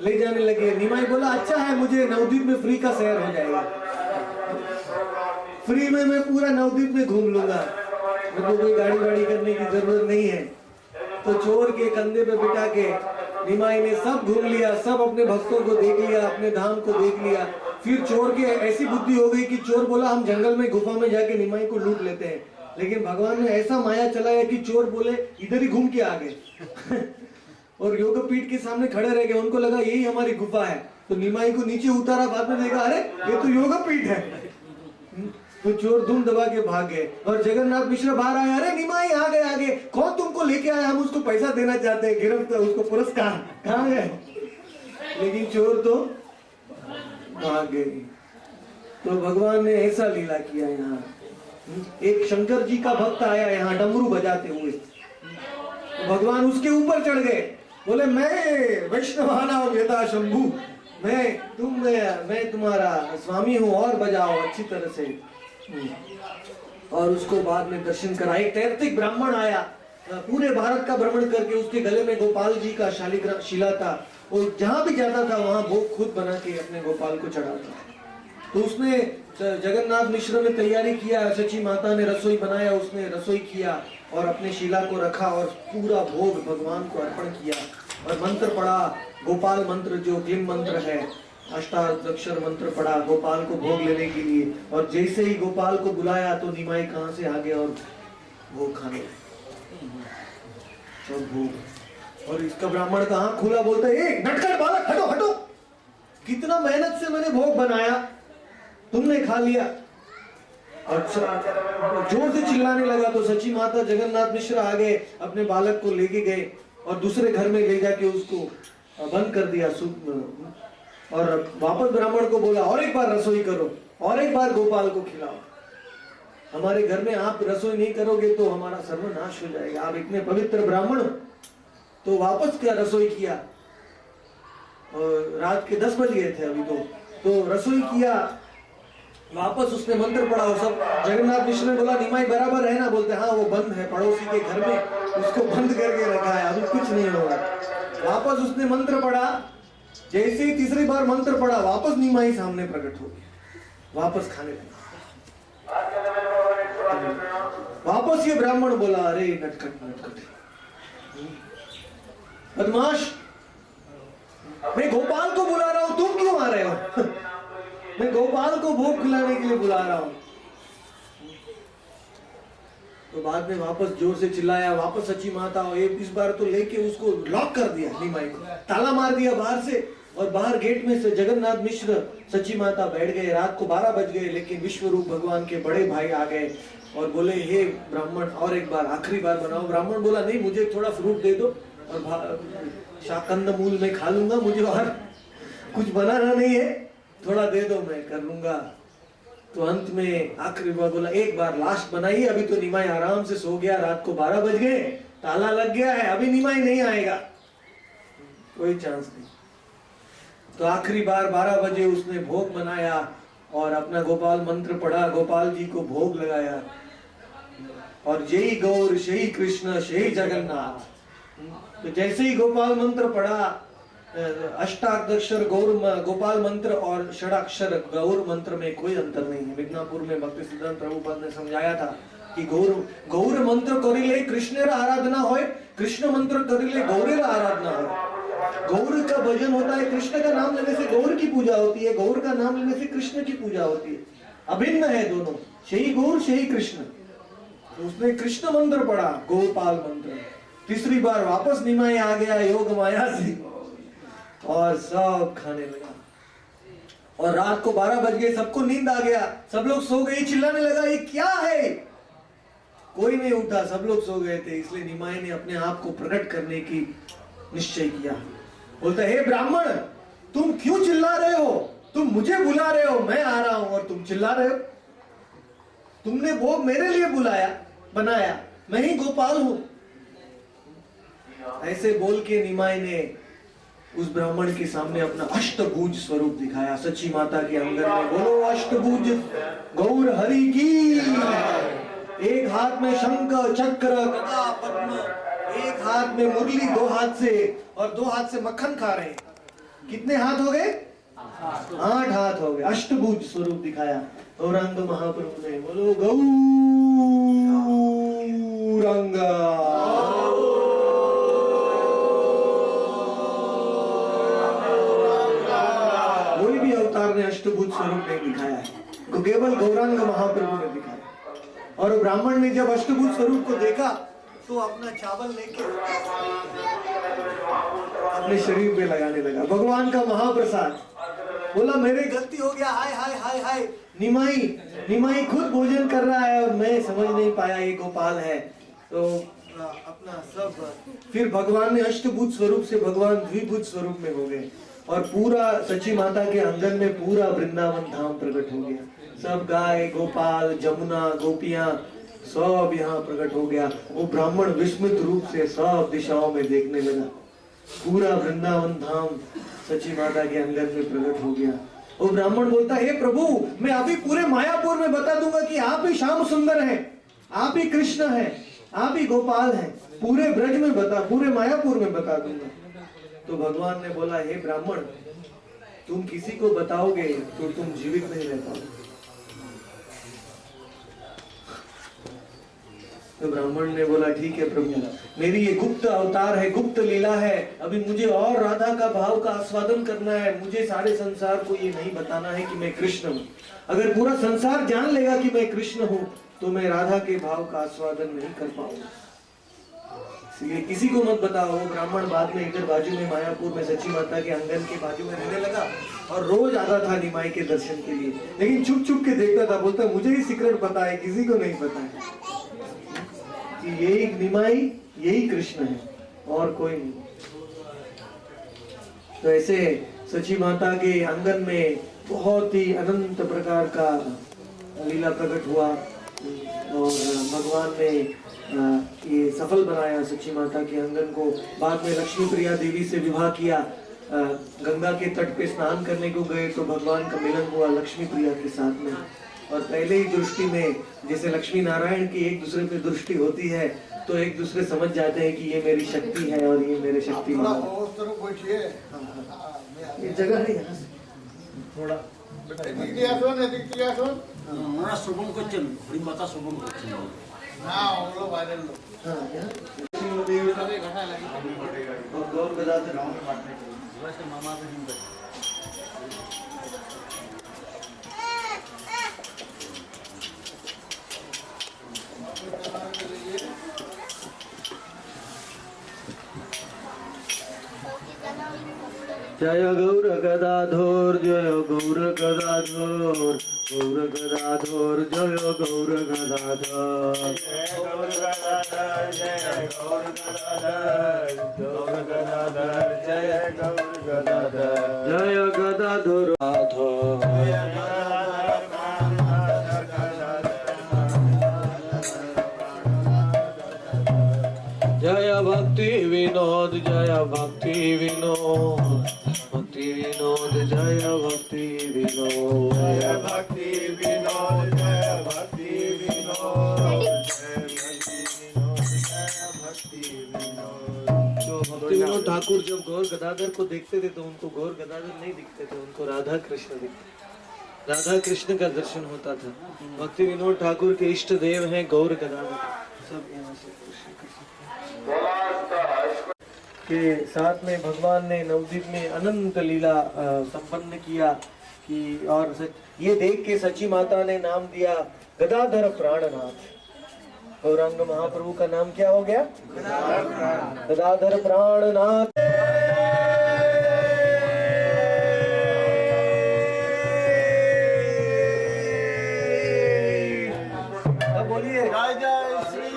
ले जाने लगे। निमाई बोला अच्छा है, मुझे नवद्वीप में फ्री का सैर हो जाएगा, फ्री में मैं पूरा नवद्वीप में घूम लूंगा, मेरे को कोई गाड़ी वाड़ी करने की जरूरत नहीं है। तो चोर के कंधे पे बिठा के निमाई ने सब घूम लिया, सब अपने भक्तों को देख लिया, अपने धाम को देख लिया। फिर चोर के ऐसी बुद्धि हो गई कि चोर बोला हम जंगल में गुफा में जाके निमाई को लूट लेते हैं, लेकिन भगवान ने ऐसा माया चलाया कि चोर बोले इधर ही घूम के आ गए और योगपीठ के सामने खड़े रह गए। उनको लगा यही हमारी गुफा है, तो निमाई को नीचे उतारा, बाद में देखा अरे ये तो योगपीठ है। तो चोर धूम दबा के भाग गए और जगन्नाथ मिश्र बाहर आए, अरे निमाई आ गए आगे, कौन तुमको लेके आया, हम उसको पैसा देना चाहते हैं, गिरफ्त उसको पुरस्कार, कहाँ गए? लेकिन चोर तो भाग गए। तो भगवान ने ऐसा लीला किया यहाँ। एक शंकर जी का भक्त आया यहाँ डमरू बजाते हुए, तो भगवान उसके ऊपर चढ़ गए, बोले मैं वैष्णवानाम यथा शंभु, मैं तुम्हारा स्वामी हूँ और बजाओ अच्छी तरह से। और उसको बाद में दर्शन करा। एक तैर्तिक ब्राह्मण आया, पूरे भारत का भ्रमण करके, उसके गले में गोपाल जी का शालिग्राम शिला था, और जहां भी जाता था वहां भोग खुद बना के अपने गोपाल को चढ़ाता। तो उसने जगन्नाथ मिश्र ने तैयारी किया, सची माता ने रसोई बनाया, उसने रसोई किया और अपने शिला को रखा और पूरा भोग भगवान को अर्पण किया और मंत्र पढ़ा, गोपाल मंत्र जो ग्लिम मंत्र है, अष्टाक्षर मंत्र पढ़ा गोपाल को भोग लेने के लिए। और जैसे ही गोपाल को बुलाया तो निमाई कहां से आ गया और भोग खाने सब भोग। और इसका ब्राह्मण का आंख खुला, बोलता है नटखट बालक हटो हटो, कितना मेहनत से मैंने भोग बनाया, तुमने खा लिया। और जोर से चिल्लाने लगा। तो सची माता जगन्नाथ मिश्र आ गए, अपने बालक को लेके गए और दूसरे घर में ले जाके उसको बंद कर दिया। और वापस ब्राह्मण को बोला और एक बार रसोई करो, और एक बार गोपाल को खिलाओ, हमारे घर में आप रसोई नहीं करोगे तो हमारा सर्वनाश हो जाएगा, आप इतने पवित्र ब्राह्मण। तो वापस क्या रसोई किया, और रात के 10 बज गए थे अभी तो रसोई किया, वापस उसने मंत्र पढ़ा। सब जगन्नाथ मिश्र ने बोला निमाई बराबर है ना, बोलते हाँ वो बंद है पड़ोसी के घर में, उसको बंद करके रखा है, अभी कुछ नहीं होगा। वापस उसने मंत्र पढ़ा, जैसे ही तीसरी बार मंत्र पढ़ा वापस निमाई सामने प्रकट हो गई, वापस खाने लगा। वापस ये ब्राह्मण बोला अरे नटखट नटखट बदमाश, मैं गोपाल को बुला रहा हूं, तुम क्यों आ रहे हो? मैं गोपाल को भोग खिलाने के लिए बुला रहा हूं। तो बाद में वापस जोर से चिल्लाया, वापस सची माता इस बार तो लेके उसको लॉक कर दिया, निमाई को ताला मार दिया बाहर से, और बाहर गेट में से जगन्नाथ मिश्र सची माता बैठ गए। रात को 12 बज गए, लेकिन विश्वरूप भगवान के बड़े भाई आ गए और बोले हे ब्राह्मण और एक बार आखिरी बार बनाओ। ब्राह्मण बोला नहीं, मुझे थोड़ा फ्रूट दे दो और शाकंद मूल में खा लूंगा, मुझे और कुछ बनाना नहीं है, थोड़ा दे दो मैं कर लूंगा। तो अंत में आखिरी बार बोला एक बार लास्ट बनाइए, अभी तो निमाई आराम से सो गया, रात को 12 बज गए, ताला लग गया है, अभी निमाई नहीं आएगा, कोई चांस नहीं। तो आखिरी बार 12 बजे उसने भोग बनाया और अपना गोपाल मंत्र पढ़ा, गोपाल जी को भोग लगाया और जय गौर शही कृष्ण शही जगन्नाथ। तो जैसे ही गोपाल मंत्र पढ़ा, अष्टाक्षर गौर गोपाल मंत्र और षडाक्षर गौर मंत्र में कोई अंतर नहीं है। मिदनापुर में भक्ति सिद्धांत प्रभुपाद ने समझाया था कि गौर मंत्र करिले कृष्णेर आराधना होय, कृष्ण मंत्र करिले गौरेर आराधना होय। गौर का भजन होता है, कृष्ण का नाम लेने से गौर की पूजा होती है, गौर का नाम लेने से कृष्ण की पूजा होती है, अभिन्न है दोनों, शही गौर शही कृष्ण। तो उसने कृष्ण मंत्र पढ़ा, गोपाल मंत्र। तीसरी बार वापस निमाई आ गया योग माया से और सब खाने लगा। और रात को 12 बज गए, सबको नींद आ गया, सब लोग सो गए, चिल्लाने लगा ये क्या है, कोई नहीं उठा, सब लोग सो गए थे। इसलिए निमाई ने अपने आप को प्रकट करने की निश्चय किया। बोलता, हे ब्राह्मण, तुम क्यों चिल्ला रहे हो? तुम मुझे बुला रहे हो, मैं आ रहा हूं और तुम चिल्ला रहे हो। तुमने भोग मेरे लिए बुलाया, बनाया, मैं ही गोपाल हूं। ऐसे बोल के निमाई ने उस ब्राह्मण के सामने अपना अष्टभुज स्वरूप दिखाया। सच्ची माता के अंदर में बोलो अष्टभुज गौर हरि की। एक हाथ में शंख चक्र गदा पद्म, एक हाथ में मुरली, दो हाथ से, और दो हाथ से मक्खन खा रहे हैं। कितने हाथ हो गए? 8 हाथ हो गए। अष्टभुज स्वरूप दिखाया गौरांग महाप्रभु ने। बोलो गौरांगा। कोई भी अवतार ने अष्टभुज स्वरूप नहीं दिखाया है, तो केवल गौरांग महाप्रभु ने दिखाया। और ब्राह्मण ने जब अष्टभुज स्वरूप को देखा तो अपना चावल लेके अपने शरीर पे लगाने लगा। भगवान का महाप्रसाद। बोला, मेरे गलती हो गया, हाय हाय हाय हाय। निमाई खुद भोजन कर रहा है और मैं समझ नहीं पाया ये गोपाल है। तो अपना सब, फिर भगवान ने अष्टभुज स्वरूप से भगवान द्विभुज स्वरूप में हो गए और पूरा सच्ची माता के आंगन में पूरा वृंदावन धाम प्रकट हो गया। सब गाय, गोपाल, जमुना, गोपियां सब यहाँ प्रकट हो गया। वो ब्राह्मण विस्मित रूप से सब दिशाओं में देखने लगा। पूरा वृंदावन धाम सच्ची माता के अंदर में प्रकट हो गया। वो ब्राह्मण बोलता, हे प्रभु, मैं अभी पूरे मायापुर में बता दूंगा कि आप ही श्याम सुंदर हैं, आप ही कृष्ण हैं, आप ही गोपाल हैं। पूरे ब्रज में पूरे मायापुर में बता दूंगा। तो भगवान ने बोला, हे ब्राह्मण, तुम किसी को बताओगे तो तुम जीवित नहीं रह पाओगे। तो ब्राह्मण ने बोला, ठीक है प्रभु, मेरी ये गुप्त अवतार है, गुप्त लीला है। अभी मुझे और राधा का भाव का आस्वादन करना है। मुझे सारे संसार को ये नहीं बताना है कि मैं कृष्ण हूँ। अगर पूरा संसार जान लेगा कि मैं कृष्ण हूँ तो मैं राधा के भाव का आस्वादन नहीं कर पाऊंगा। इसलिए किसी को मत बताओ। वो ब्राह्मण बाद में इधर बाजू में मायापुर में सच्ची माता के आंगन के बाजू में रहने लगा और रोज आता था निमाई के दर्शन के लिए, लेकिन छुप छुप के देखता था। बोलता, मुझे ही सीक्रेट पता है, किसी को नहीं पता है कि यही निमाई, यही कृष्ण है और कोई नहीं। तो ऐसे सच्ची माता के आंगन में बहुत ही अनंत प्रकार का लीला प्रकट हुआ और भगवान ने ये सफल बनाया सच्ची माता के आंगन को। बाद में लक्ष्मी प्रिया देवी से विवाह किया। गंगा के तट पे स्नान करने को गए तो भगवान का मिलन हुआ लक्ष्मी प्रिया के साथ में। और पहले ही दृष्टि में, जैसे लक्ष्मी नारायण की एक दूसरे पे दृष्टि होती है तो एक दूसरे समझ जाते हैं कि ये मेरी शक्ति है और ये मेरे शक्ति है। ये जगह है यहाँ से थोड़ा শ্রবণ করছেন হরিকথা শ্রবণ করছেন गौर गदाधर মামা जय गौर गदाधर, जय गौर गदाधर, गौर गदाधर, जय गौर गदाधर, जय गौर गदाधर, जय गौर गदाधर, गौर गदाधर, जय गौर गदाधर, जय गदाधर, जय भक्ति विनोद, जय भक्ति विनोद, भक्ति विनोद, जय भक्ति विनोद, जय भक्ति विनोद, जय भक्ति विनोद, जय भक्ति विनोद। तो भक्ति विनोद ठाकुर जब गौर गदाधर को देखते थे तो उनको गौर गदाधर नहीं दिखते थे, उनको राधा कृष्ण दिखते, राधा कृष्ण का दर्शन होता था। भक्ति विनोद ठाकुर के इष्ट देव हैं गौर गदाधर। सब यहाँ से के साथ में भगवान ने नवद्वीप में अनंत लीला संपन्न किया कि और ये देख के सच्ची माता ने नाम दिया गदाधर प्राणनाथ। गौरांग महाप्रभु का नाम क्या हो गया? गदाधर प्राणनाथ। बोलिए जय जय श्री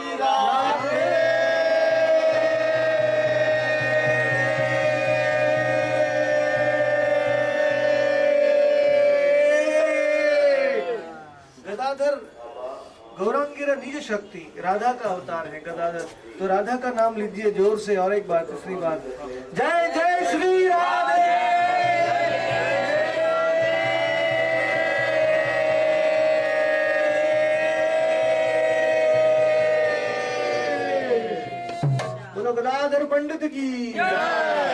गदाधर गौरांगिरा निज शक्ति, राधा का अवतार है गदाधर। तो राधा का नाम लीजिए जोर से, और एक बार, तीसरी बार, जय जय श्री राधे। बोलो गदाधर पंडित की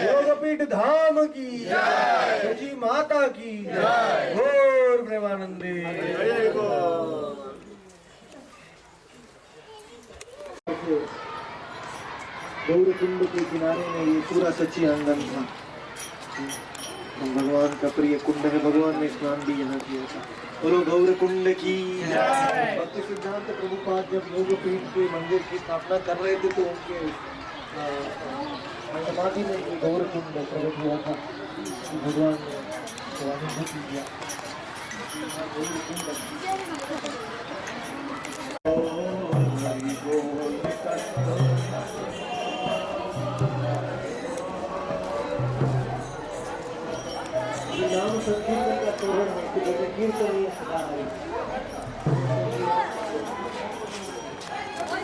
योगपीठ धाम की सची माता की घोर प्रेमानंदी। गौर कुंड के किनारे में ये पूरा सच्ची आंगन था, भगवान का प्रिय कुंड है, भगवान ने स्नान भी यहाँ किया था। बोलो गौर कुंड की। भक्ति सिद्धांत प्रभुपाद जब योगपीठ के मंदिर की स्थापना कर रहे थे तो उनके समाधि में ये गौर कुंड प्रकट हुआ था, भगवान ने स्वानुभूति किया। नाम संकीर्तन का तोरण है कि जैसे कीर्तन ये सदा है।